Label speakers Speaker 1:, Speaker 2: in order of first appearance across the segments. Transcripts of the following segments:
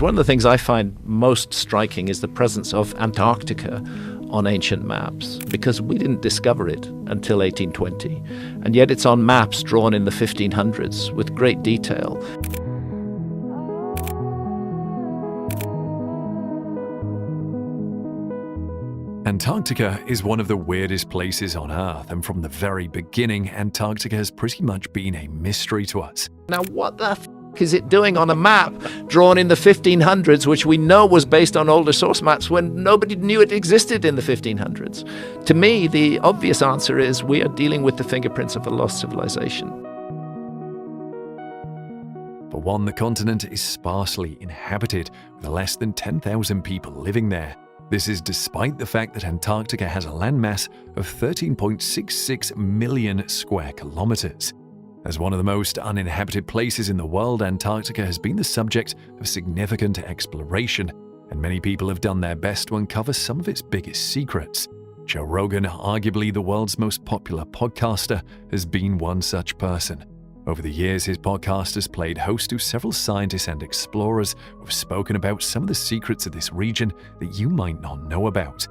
Speaker 1: One of the things I find most striking is the presence of Antarctica on ancient maps, because we didn't discover it until 1820, and yet it's on maps drawn in the 1500s with great detail.
Speaker 2: Antarctica is one of the weirdest places on Earth, and from the very beginning, Antarctica has pretty much been a mystery to us.
Speaker 1: Now, what the f*** is it doing on a map drawn in the 1500s, which we know was based on older source maps when nobody knew it existed in the 1500s? To me, the obvious answer is we are dealing with the fingerprints of a lost civilization.
Speaker 2: For one, the continent is sparsely inhabited, with less than 10,000 people living there. This is despite the fact that Antarctica has a landmass of 13.66 million square kilometers. As one of the most uninhabited places in the world, Antarctica has been the subject of significant exploration, and many people have done their best to uncover some of its biggest secrets. Joe Rogan, arguably the world's most popular podcaster, has been one such person. Over the years, his podcast has played host to several scientists and explorers who have spoken about some of the secrets of this region that you might not know about.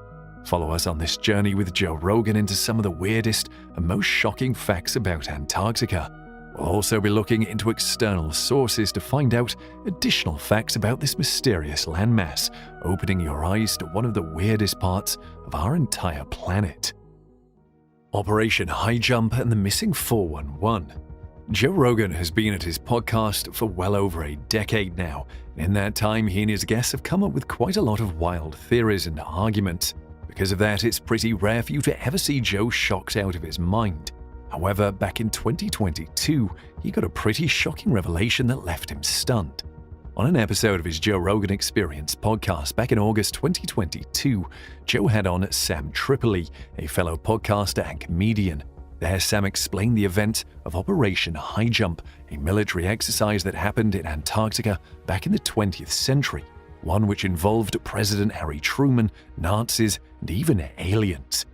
Speaker 2: Follow us on this journey with Joe Rogan into some of the weirdest and most shocking facts about Antarctica. We'll also be looking into external sources to find out additional facts about this mysterious landmass, opening your eyes to one of the weirdest parts of our entire planet. Operation High Jump and the Missing 411. Joe Rogan has been at his podcast for well over a decade now, and in that time he and his guests have come up with quite a lot of wild theories and arguments. Because of that, it's pretty rare for you to ever see Joe shocked out of his mind. However, back in 2022, he got a pretty shocking revelation that left him stunned. On an episode of his Joe Rogan Experience podcast back in August 2022, Joe had on Sam Tripoli, a fellow podcaster and comedian. There, Sam explained the event of Operation High Jump, a military exercise that happened in Antarctica back in the 20th century, one which involved President Harry Truman, Nazis, and even aliens.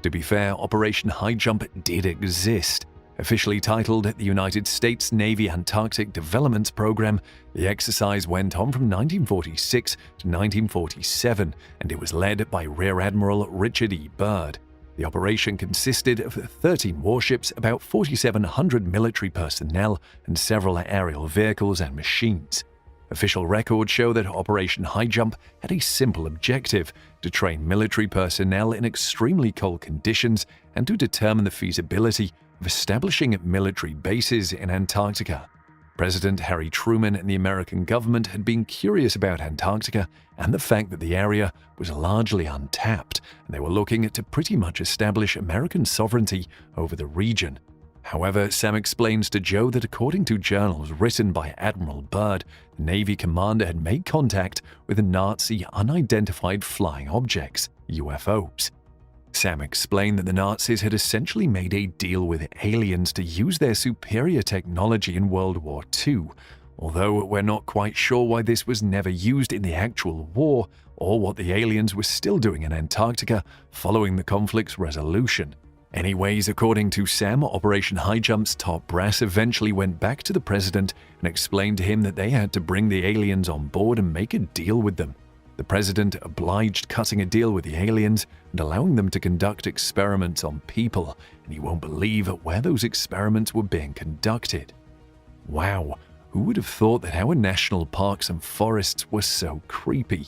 Speaker 2: To be fair, Operation High Jump did exist. Officially titled the United States Navy Antarctic Development Program, the exercise went on from 1946 to 1947, and it was led by Rear Admiral Richard E. Byrd. The operation consisted of 13 warships, about 4,700 military personnel, and several aerial vehicles and machines. Official records show that Operation High Jump had a simple objective: to train military personnel in extremely cold conditions and to determine the feasibility of establishing military bases in Antarctica. President Harry Truman and the American government had been curious about Antarctica and the fact that the area was largely untapped, and they were looking to pretty much establish American sovereignty over the region. However, Sam explains to Joe that according to journals written by Admiral Byrd, the Navy commander had made contact with Nazi unidentified flying objects, UFOs. Sam explained that the Nazis had essentially made a deal with aliens to use their superior technology in World War II, although we're not quite sure why this was never used in the actual war or what the aliens were still doing in Antarctica following the conflict's resolution. Anyways, according to Sam, Operation High Jump's top brass eventually went back to the president and explained to him that they had to bring the aliens on board and make a deal with them. The president obliged cutting a deal with the aliens and allowing them to conduct experiments on people, and you won't believe where those experiments were being conducted. Wow, who would have thought that our national parks and forests were so creepy?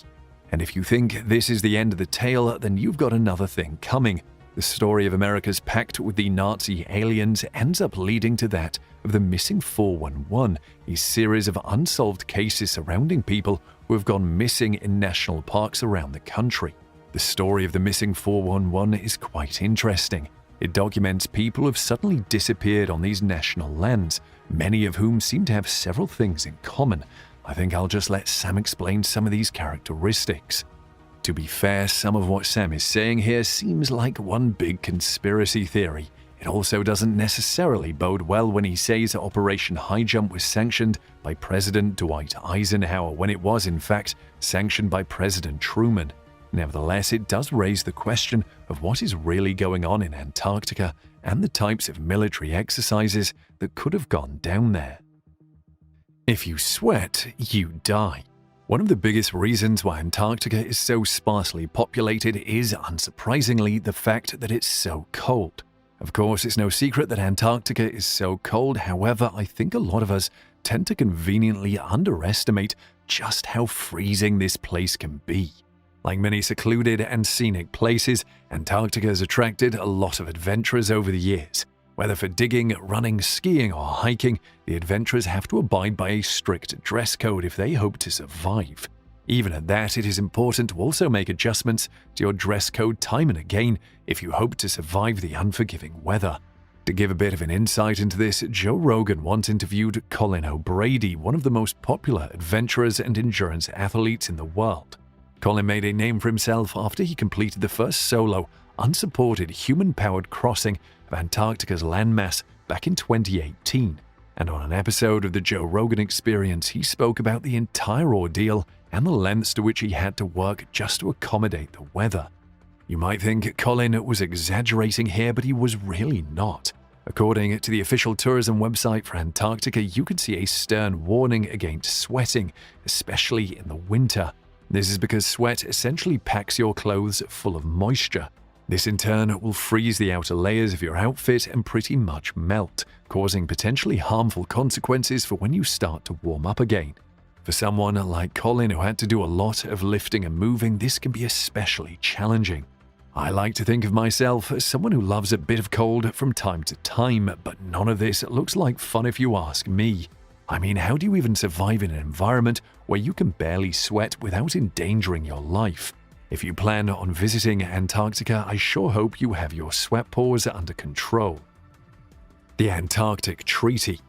Speaker 2: And if you think this is the end of the tale, then you've got another thing coming. The story of America's pact with the Nazi aliens ends up leading to that of the Missing 411, a series of unsolved cases surrounding people who have gone missing in national parks around the country. The story of the Missing 411 is quite interesting. It documents people who have suddenly disappeared on these national lands, many of whom seem to have several things in common. I think I'll just let Sam explain some of these characteristics. To be fair, some of what Sam is saying here seems like one big conspiracy theory. It also doesn't necessarily bode well when he says Operation High Jump was sanctioned by President Dwight Eisenhower when it was, in fact, sanctioned by President Truman. Nevertheless, it does raise the question of what is really going on in Antarctica and the types of military exercises that could have gone down there. If you sweat, you die. One of the biggest reasons why Antarctica is so sparsely populated is, unsurprisingly, the fact that it's so cold. Of course, it's no secret that Antarctica is so cold, however, I think a lot of us tend to conveniently underestimate just how freezing this place can be. Like many secluded and scenic places, Antarctica has attracted a lot of adventurers over the years. Whether for digging, running, skiing, or hiking, the adventurers have to abide by a strict dress code if they hope to survive. Even at that, it is important to also make adjustments to your dress code time and again if you hope to survive the unforgiving weather. To give a bit of an insight into this, Joe Rogan once interviewed Colin O'Brady, one of the most popular adventurers and endurance athletes in the world. Colin made a name for himself after he completed the first solo, unsupported, human-powered crossing of Antarctica's landmass back in 2018. And on an episode of the Joe Rogan Experience, he spoke about the entire ordeal and the lengths to which he had to work just to accommodate the weather. You might think Colin was exaggerating here, but he was really not. According to the official tourism website for Antarctica, you can see a stern warning against sweating, especially in the winter. This is because sweat essentially packs your clothes full of moisture. This in turn will freeze the outer layers of your outfit and pretty much melt, causing potentially harmful consequences for when you start to warm up again. For someone like Colin, who had to do a lot of lifting and moving, this can be especially challenging. I like to think of myself as someone who loves a bit of cold from time to time, but none of this looks like fun if you ask me. I mean, how do you even survive in an environment where you can barely sweat without endangering your life? If you plan on visiting Antarctica, I sure hope you have your sweat pores under control. The Antarctic Treaty.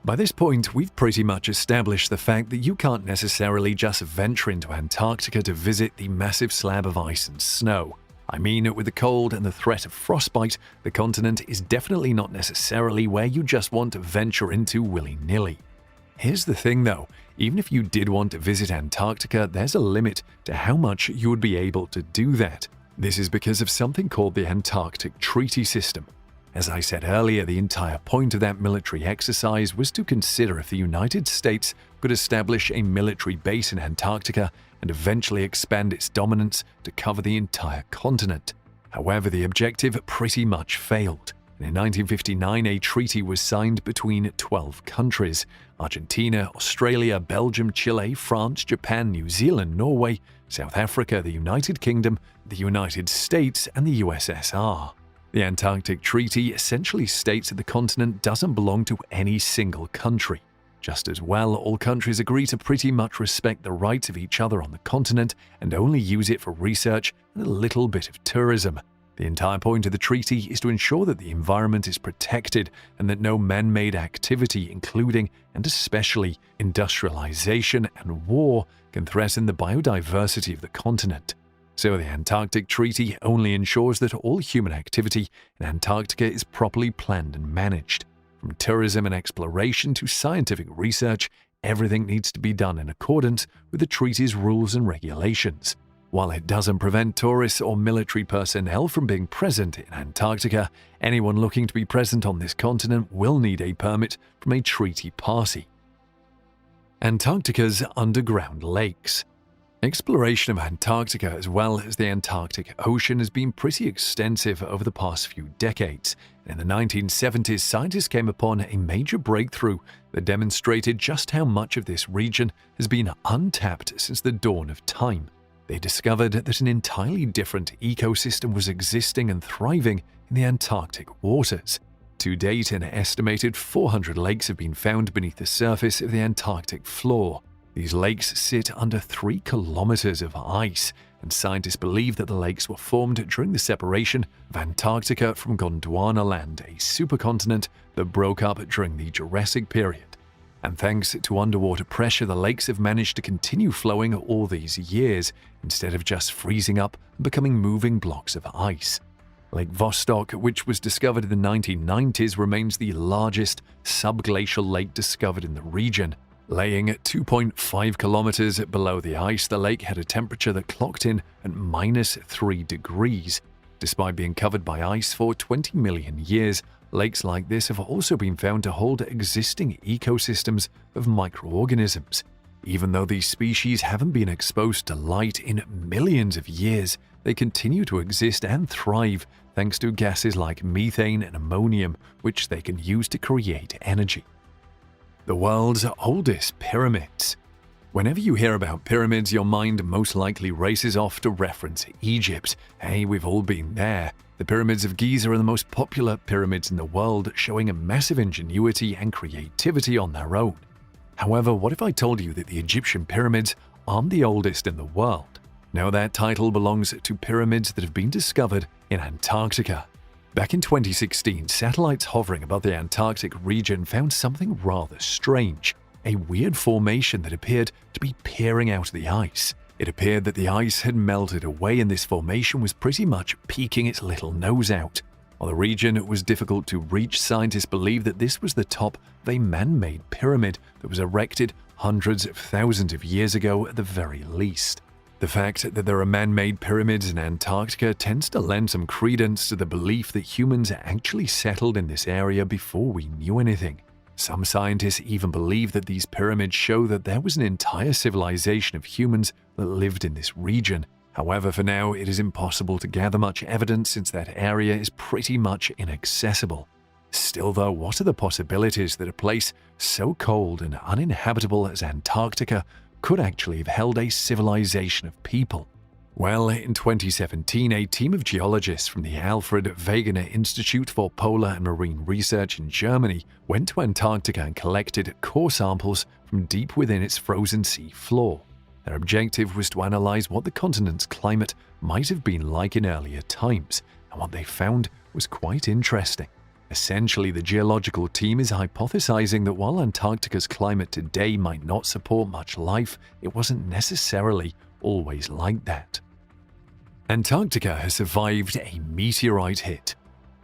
Speaker 2: By this point, we've pretty much established the fact that you can't necessarily just venture into Antarctica to visit the massive slab of ice and snow. I mean, with the cold and the threat of frostbite, the continent is definitely not necessarily where you just want to venture into willy-nilly. Here's the thing though, even if you did want to visit Antarctica, there's a limit to how much you would be able to do that. This is because of something called the Antarctic Treaty System. As I said earlier, the entire point of that military exercise was to consider if the United States could establish a military base in Antarctica and eventually expand its dominance to cover the entire continent. However, the objective pretty much failed. In 1959, a treaty was signed between 12 countries: Argentina, Australia, Belgium, Chile, France, Japan, New Zealand, Norway, South Africa, the United Kingdom, the United States, and the USSR. The Antarctic Treaty essentially states that the continent doesn't belong to any single country. Just as well, all countries agree to pretty much respect the rights of each other on the continent and only use it for research and a little bit of tourism. The entire point of the treaty is to ensure that the environment is protected and that no man-made activity, including and especially industrialization and war, can threaten the biodiversity of the continent. So the Antarctic Treaty only ensures that all human activity in Antarctica is properly planned and managed. From tourism and exploration to scientific research, everything needs to be done in accordance with the treaty's rules and regulations. While it doesn't prevent tourists or military personnel from being present in Antarctica, anyone looking to be present on this continent will need a permit from a treaty party. Antarctica's underground lakes. Exploration of Antarctica as well as the Antarctic Ocean has been pretty extensive over the past few decades. In the 1970s, scientists came upon a major breakthrough that demonstrated just how much of this region has been untapped since the dawn of time. They discovered that an entirely different ecosystem was existing and thriving in the Antarctic waters. To date, an estimated 400 lakes have been found beneath the surface of the Antarctic floor. These lakes sit under 3 kilometers of ice, and scientists believe that the lakes were formed during the separation of Antarctica from Gondwana Land, a supercontinent that broke up during the Jurassic period. And thanks to underwater pressure, the lakes have managed to continue flowing all these years, instead of just freezing up and becoming moving blocks of ice. Lake Vostok, which was discovered in the 1990s, remains the largest subglacial lake discovered in the region. Laying at 2.5 kilometers below the ice, the lake had a temperature that clocked in at -3 degrees. Despite being covered by ice for 20 million years, lakes like this have also been found to hold existing ecosystems of microorganisms. Even though these species haven't been exposed to light in millions of years, they continue to exist and thrive thanks to gases like methane and ammonium, which they can use to create energy. The world's oldest pyramids. Whenever you hear about pyramids, your mind most likely races off to reference Egypt. Hey, we've all been there. The pyramids of Giza are the most popular pyramids in the world, showing a massive ingenuity and creativity on their own. However, what if I told you that the Egyptian pyramids aren't the oldest in the world? No, that title belongs to pyramids that have been discovered in Antarctica. Back in 2016, satellites hovering above the Antarctic region found something rather strange. A weird formation that appeared to be peering out of the ice. It appeared that the ice had melted away and this formation was pretty much peeking its little nose out. While the region was difficult to reach, scientists believe that this was the top of a man-made pyramid that was erected hundreds of thousands of years ago at the very least. The fact that there are man-made pyramids in Antarctica tends to lend some credence to the belief that humans actually settled in this area before we knew anything. Some scientists even believe that these pyramids show that there was an entire civilization of humans that lived in this region. However, for now, it is impossible to gather much evidence since that area is pretty much inaccessible. Still though, what are the possibilities that a place so cold and uninhabitable as Antarctica could actually have held a civilization of people? Well, in 2017, a team of geologists from the Alfred Wegener Institute for Polar and Marine Research in Germany went to Antarctica and collected core samples from deep within its frozen sea floor. Their objective was to analyze what the continent's climate might have been like in earlier times, and what they found was quite interesting. Essentially, the geological team is hypothesizing that while Antarctica's climate today might not support much life, it wasn't necessarily always like that. Antarctica has survived a meteorite hit.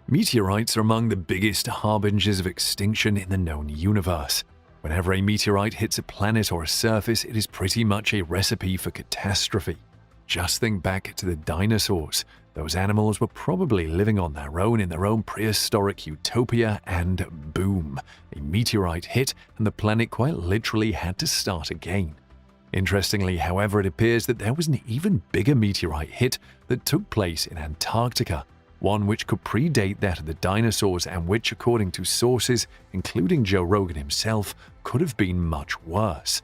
Speaker 2: Meteorites are among the biggest harbingers of extinction in the known universe. Whenever a meteorite hits a planet or a surface, it is pretty much a recipe for catastrophe. Just think back to the dinosaurs. Those animals were probably living on their own in their own prehistoric utopia, and boom, a meteorite hit and the planet quite literally had to start again. Interestingly, however, it appears that there was an even bigger meteorite hit that took place in Antarctica, one which could predate that of the dinosaurs and which, according to sources, including Joe Rogan himself, could have been much worse.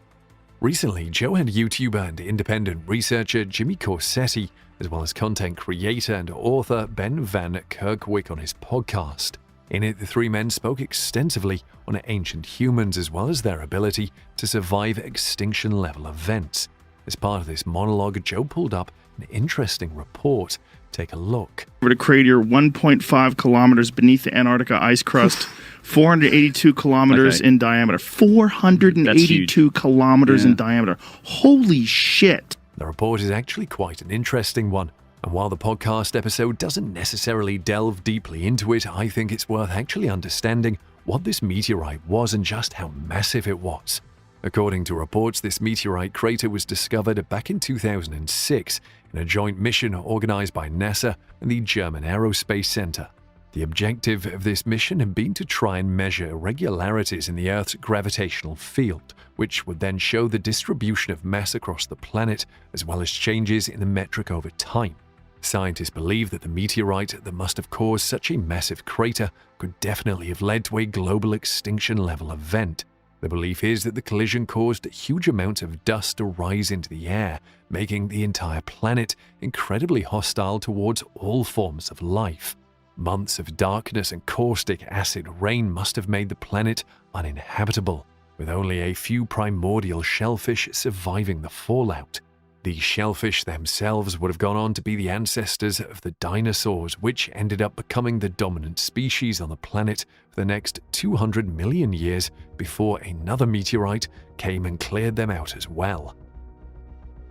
Speaker 2: Recently, Joe had YouTuber and independent researcher Jimmy Corsetti, as well as content creator and author Ben Van Kerkwyk on his podcast. In it, the three men spoke extensively on ancient humans as well as their ability to survive extinction-level events. As part of this monologue, Joe pulled up an interesting report. Take a look.
Speaker 3: A crater 1.5 kilometers beneath the Antarctica ice crust, 482 kilometers in diameter. 482 kilometers in diameter. Holy shit.
Speaker 2: The report is actually quite an interesting one. And while the podcast episode doesn't necessarily delve deeply into it, I think it's worth actually understanding what this meteorite was and just how massive it was. According to reports, this meteorite crater was discovered back in 2006 in a joint mission organized by NASA and the German Aerospace Center. The objective of this mission had been to try and measure irregularities in the Earth's gravitational field, which would then show the distribution of mass across the planet, as well as changes in the metric over time. Scientists believe that the meteorite that must have caused such a massive crater could definitely have led to a global extinction-level event. The belief is that the collision caused huge amounts of dust to rise into the air, making the entire planet incredibly hostile towards all forms of life. Months of darkness and caustic acid rain must have made the planet uninhabitable, with only a few primordial shellfish surviving the fallout. These shellfish themselves would have gone on to be the ancestors of the dinosaurs, which ended up becoming the dominant species on the planet for the next 200 million years before another meteorite came and cleared them out as well.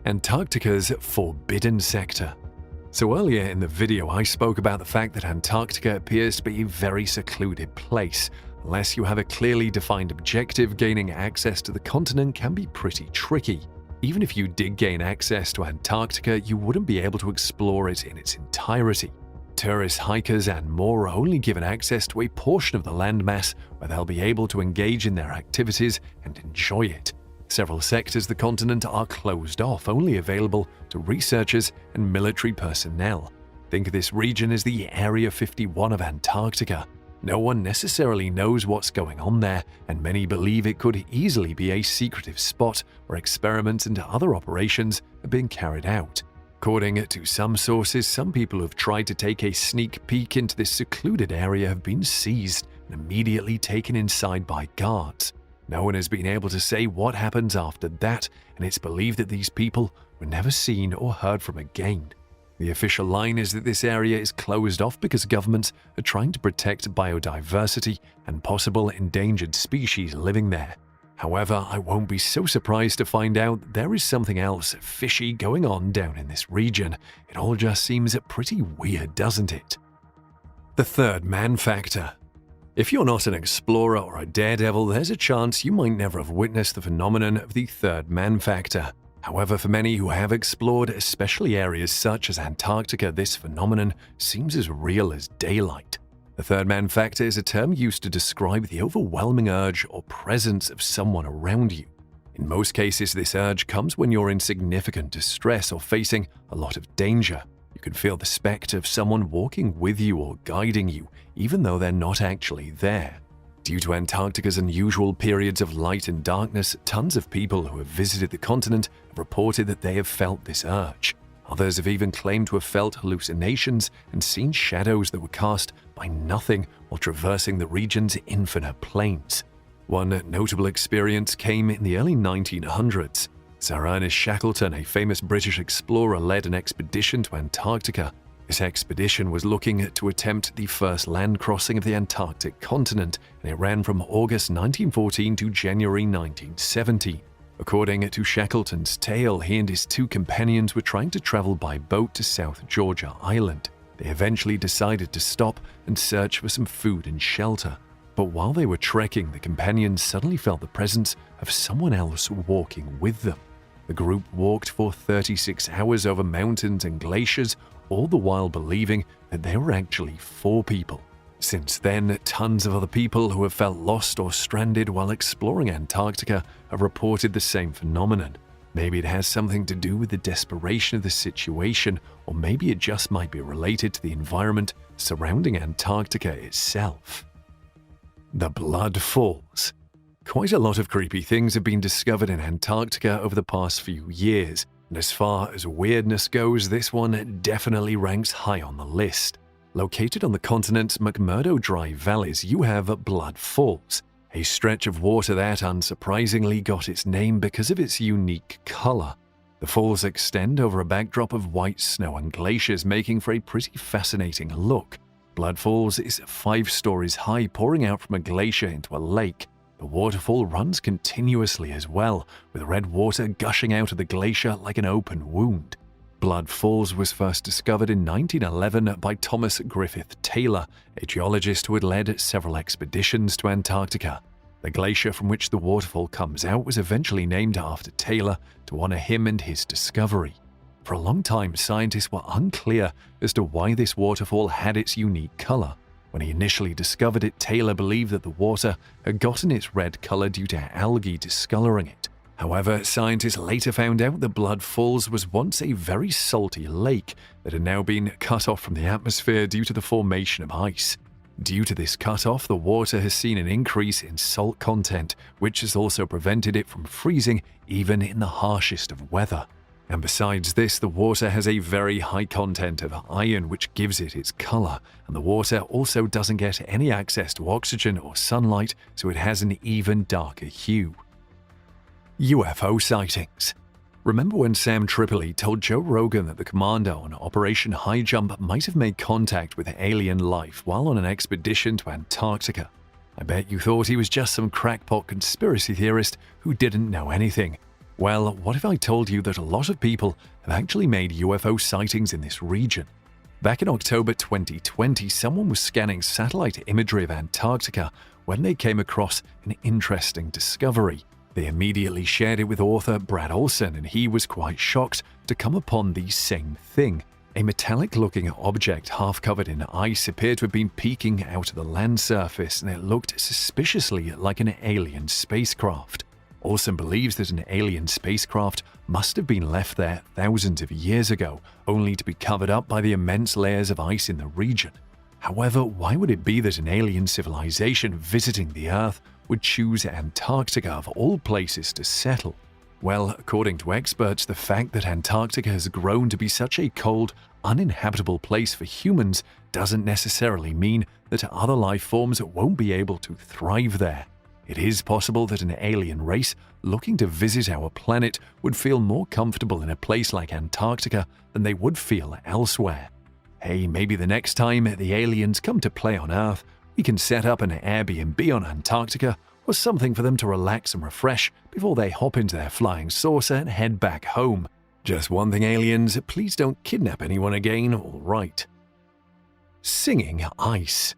Speaker 2: Antarctica's forbidden sector. So earlier in the video, I spoke about the fact that Antarctica appears to be a very secluded place. Unless you have a clearly defined objective, gaining access to the continent can be pretty tricky. Even if you did gain access to Antarctica, you wouldn't be able to explore it in its entirety. Tourists, hikers, and more are only given access to a portion of the landmass where they'll be able to engage in their activities and enjoy it. Several sectors of the continent are closed off, only available to researchers and military personnel. Think of this region as the Area 51 of Antarctica. No one necessarily knows what's going on there, and many believe it could easily be a secretive spot where experiments and other operations are being carried out. According to some sources, some people who have tried to take a sneak peek into this secluded area have been seized and immediately taken inside by guards. No one has been able to say what happens after that, and it's believed that these people were never seen or heard from again. The official line is that this area is closed off because governments are trying to protect biodiversity and possible endangered species living there. However, I won't be so surprised to find out there is something else fishy going on down in this region. It all just seems pretty weird, doesn't it? The third man factor. If you're not an explorer or a daredevil, there's a chance you might never have witnessed the phenomenon of the third man factor. However, for many who have explored, especially areas such as Antarctica, this phenomenon seems as real as daylight. The third man factor is a term used to describe the overwhelming urge or presence of someone around you. In most cases, this urge comes when you're in significant distress or facing a lot of danger. You can feel the specter of someone walking with you or guiding you, even though they're not actually there. Due to Antarctica's unusual periods of light and darkness, tons of people who have visited the continent have reported that they have felt this urge. Others have even claimed to have felt hallucinations and seen shadows that were cast by nothing while traversing the region's infinite plains. One notable experience came in the early 1900s. Sir Ernest Shackleton, a famous British explorer, led an expedition to Antarctica. This expedition was looking to attempt the first land crossing of the Antarctic continent, and it ran from August 1914 to January 1917. According to Shackleton's tale, he and his two companions were trying to travel by boat to South Georgia Island. They eventually decided to stop and search for some food and shelter. But while they were trekking, the companions suddenly felt the presence of someone else walking with them. The group walked for 36 hours over mountains and glaciers, all the while believing that there were actually 4 people. Since then, tons of other people who have felt lost or stranded while exploring Antarctica have reported the same phenomenon. Maybe it has something to do with the desperation of the situation, or maybe it just might be related to the environment surrounding Antarctica itself. The Blood Falls. Quite a lot of creepy things have been discovered in Antarctica over the past few years, and as far as weirdness goes, this one definitely ranks high on the list. Located on the continent's McMurdo Dry Valleys, you have Blood Falls, a stretch of water that unsurprisingly got its name because of its unique color. The falls extend over a backdrop of white snow and glaciers, making for a pretty fascinating look. Blood Falls is 5 stories high, pouring out from a glacier into a lake. The waterfall runs continuously as well, with red water gushing out of the glacier like an open wound. Blood Falls was first discovered in 1911 by Thomas Griffith Taylor, a geologist who had led several expeditions to Antarctica. The glacier from which the waterfall comes out was eventually named after Taylor to honor him and his discovery. For a long time, scientists were unclear as to why this waterfall had its unique color. When he initially discovered it, Taylor believed that the water had gotten its red color due to algae discoloring it. However, scientists later found out that Blood Falls was once a very salty lake that had now been cut off from the atmosphere due to the formation of ice. Due to this cut-off, the water has seen an increase in salt content, which has also prevented it from freezing even in the harshest of weather. And besides this, the water has a very high content of iron, which gives it its color, and the water also doesn't get any access to oxygen or sunlight, so it has an even darker hue. UFO sightings. Remember when Sam Tripoli told Joe Rogan that the commander on Operation High Jump might have made contact with alien life while on an expedition to Antarctica? I bet you thought he was just some crackpot conspiracy theorist who didn't know anything. Well, what if I told you that a lot of people have actually made UFO sightings in this region? Back in October 2020, someone was scanning satellite imagery of Antarctica when they came across an interesting discovery. They immediately shared it with author Brad Olson, and he was quite shocked to come upon the same thing. A metallic-looking object half covered in ice appeared to have been peeking out of the land surface, and it looked suspiciously like an alien spacecraft. Olsen believes that an alien spacecraft must have been left there thousands of years ago, only to be covered up by the immense layers of ice in the region. However, why would it be that an alien civilization visiting the Earth would choose Antarctica of all places to settle? Well, according to experts, the fact that Antarctica has grown to be such a cold, uninhabitable place for humans doesn't necessarily mean that other life forms won't be able to thrive there. It is possible that an alien race looking to visit our planet would feel more comfortable in a place like Antarctica than they would feel elsewhere. Hey, maybe the next time the aliens come to play on Earth, we can set up an Airbnb on Antarctica or something for them to relax and refresh before they hop into their flying saucer and head back home. Just one thing, aliens, please don't kidnap anyone again, all right? Singing ice.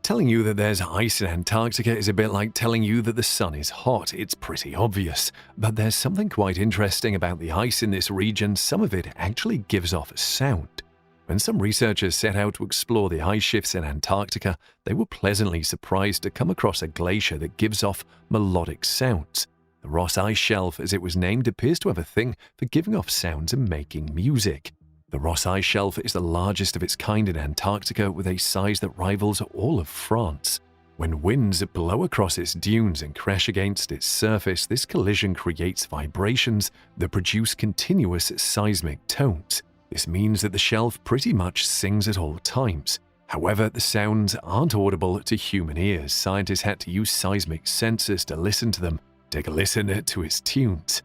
Speaker 2: Telling you that there's ice in Antarctica is a bit like telling you that the sun is hot. It's pretty obvious. But there's something quite interesting about the ice in this region. Some of it actually gives off a sound. When some researchers set out to explore the ice shifts in Antarctica, they were pleasantly surprised to come across a glacier that gives off melodic sounds. The Ross Ice Shelf, as it was named, appears to have a thing for giving off sounds and making music. The Ross Ice Shelf is the largest of its kind in Antarctica, with a size that rivals all of France. When winds blow across its dunes and crash against its surface, this collision creates vibrations that produce continuous seismic tones. This means that the shelf pretty much sings at all times. However, the sounds aren't audible to human ears. Scientists had to use seismic sensors to listen to them. Take a listen to its tunes.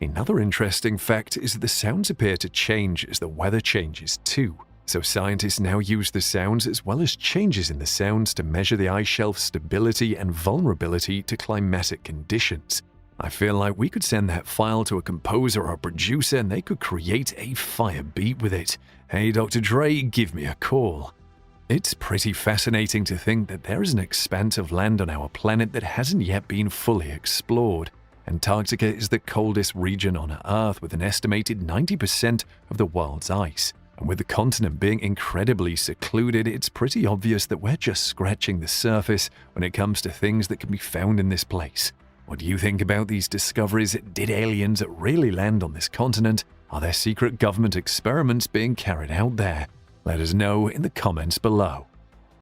Speaker 2: Another interesting fact is that the sounds appear to change as the weather changes too. So scientists now use the sounds as well as changes in the sounds to measure the ice shelf's stability and vulnerability to climatic conditions. I feel like we could send that file to a composer or a producer and they could create a fire beat with it. Hey, Dr. Dre, give me a call. It's pretty fascinating to think that there is an expanse of land on our planet that hasn't yet been fully explored. Antarctica is the coldest region on Earth, with an estimated 90% of the world's ice. And with the continent being incredibly secluded, it's pretty obvious that we're just scratching the surface when it comes to things that can be found in this place. What do you think about these discoveries? Did aliens really land on this continent? Are there secret government experiments being carried out there? Let us know in the comments below.